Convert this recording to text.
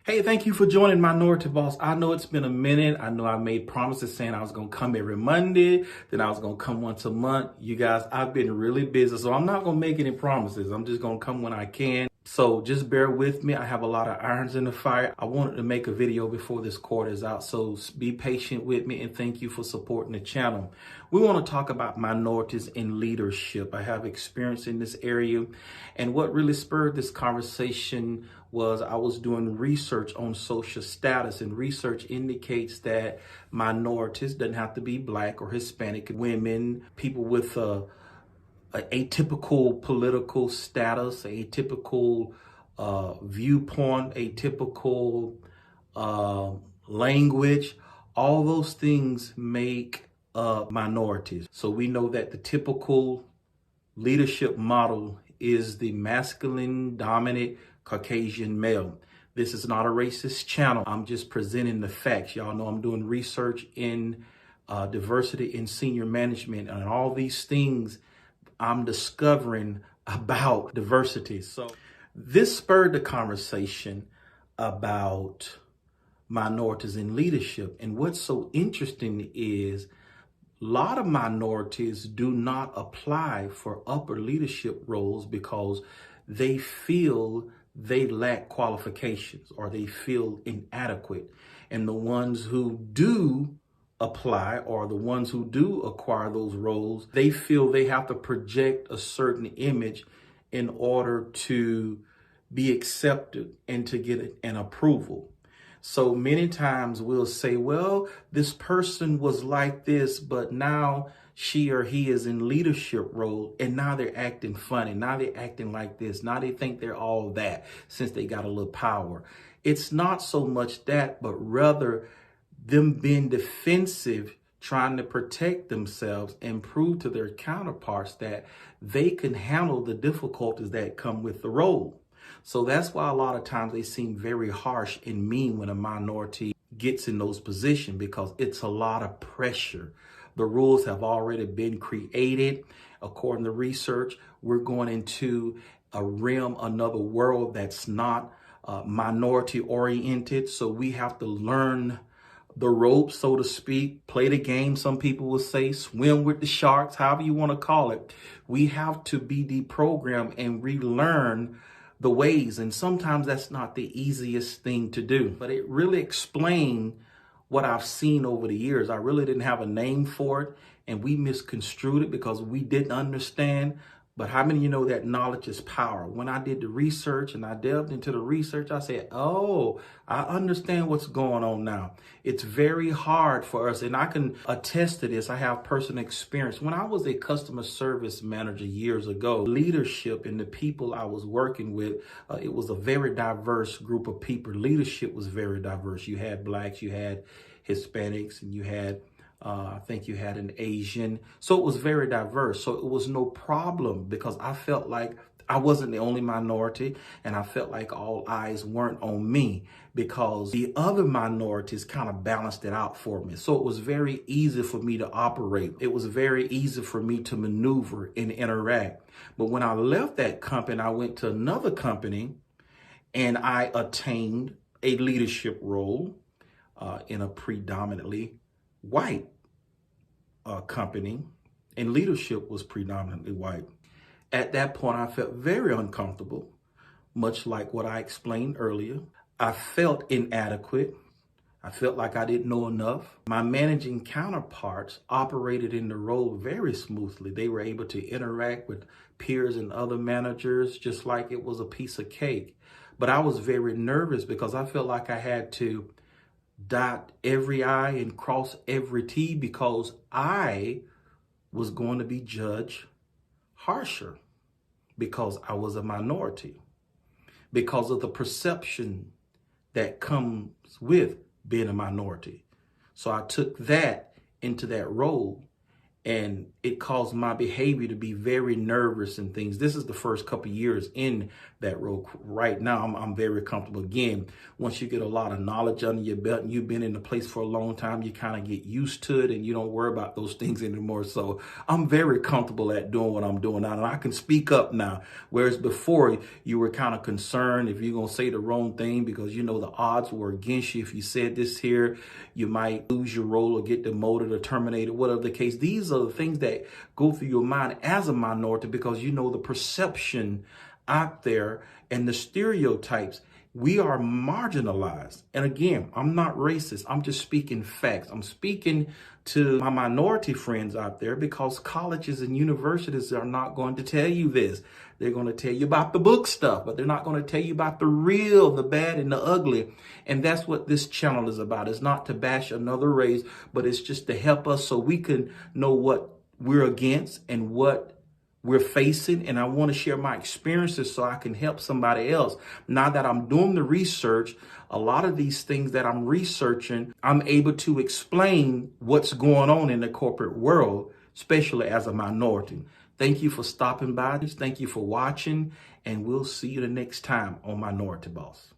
Hey, thank you for joining Minority Boss. I know it's been a minute. I know I made promises saying I was going to come every Monday, then I was going to come once a month. You guys, I've been really busy, so I'm not going to make any promises. I'm just going to come when I can. So just bear with me. I have a lot of irons in the fire. I wanted to make a video before this quarter is out, so be patient with me and thank you for supporting the channel. We want to talk about minorities in leadership. I have experience in this area, and what really spurred this conversation was I was doing research on social status, and research indicates that minorities, doesn't have to be Black or Hispanic, women, people with atypical political status, atypical viewpoint, atypical language, all those things make minorities. So we know that the typical leadership model is the masculine, dominant Caucasian male. This is not a racist channel. I'm just presenting the facts. Y'all know I'm doing research in diversity in senior management, and all these things I'm discovering about diversity. So this spurred the conversation about minorities in leadership. And what's so interesting is a lot of minorities do not apply for upper leadership roles because they feel they lack qualifications or they feel inadequate. And the ones who do apply, or the ones who do acquire those roles, they feel they have to project a certain image in order to be accepted and to get an approval. So many times we'll say, well, this person was like this, but now she or he is in leadership role and now they're acting funny. Now they're acting like this. Now they think they're all that since they got a little power. It's not so much that, but rather them being defensive, trying to protect themselves and prove to their counterparts that they can handle the difficulties that come with the role. So that's why a lot of times they seem very harsh and mean when a minority gets in those positions, because it's a lot of pressure. The rules have already been created. According to research, we're going into a realm, another world that's not minority oriented. So we have to learn the ropes, so to speak, play the game, some people will say, swim with the sharks, however you want to call it. We have to be deprogrammed and relearn the ways. And sometimes that's not the easiest thing to do, but it really explained what I've seen over the years. I really didn't have a name for it, and we misconstrued it because we didn't understand. But how many of you know that knowledge is power? When I did the research and I delved into the research, I said, oh, I understand what's going on now. It's very hard for us, and I can attest to this. I have personal experience. When I was a customer service manager years ago, leadership and the people I was working with, it was a very diverse group of people. Leadership was very diverse. You had Blacks, you had Hispanics, and you had I think you had an Asian. So it was very diverse. So it was no problem because I felt like I wasn't the only minority, and I felt like all eyes weren't on me because the other minorities kind of balanced it out for me. So it was very easy for me to operate. It was very easy for me to maneuver and interact. But when I left that company, I went to another company and I attained a leadership role in a predominantly white company, and leadership was predominantly white. At that point, I felt very uncomfortable, much like what I explained earlier. I felt inadequate. I felt like I didn't know enough. My managing counterparts operated in the role very smoothly. They were able to interact with peers and other managers just like it was a piece of cake. But I was very nervous because I felt like I had to dot every I and cross every T because I was going to be judged harsher because I was a minority, because of the perception that comes with being a minority. So I took that into that role, And it caused my behavior to be very nervous and things. This is the first couple of years in that role. Right now, I'm very comfortable. Again, once you get a lot of knowledge under your belt and you've been in the place for a long time, you kind of get used to it and you don't worry about those things anymore. So I'm very comfortable at doing what I'm doing now, and I can speak up now. Whereas before, you were kind of concerned if you're going to say the wrong thing because you know the odds were against you. If you said this here, you might lose your role or get demoted or terminated, whatever the case. These are the things that go through your mind as a minority because you know the perception out there and the stereotypes. We are marginalized. And again, I'm not racist. I'm just speaking facts. I'm speaking to my minority friends out there because colleges and universities are not going to tell you this. They're going to tell you about the book stuff, but they're not going to tell you about the real, the bad, and the ugly. And that's what this channel is about. It's not to bash another race, but it's just to help us so we can know what we're against and what we're facing. And I want to share my experiences so I can help somebody else. Now that I'm doing the research, a lot of these things that I'm researching, I'm able to explain what's going on in the corporate world, especially as a minority. Thank you for stopping by. Thank you for watching, and we'll see you the next time on Minority Boss.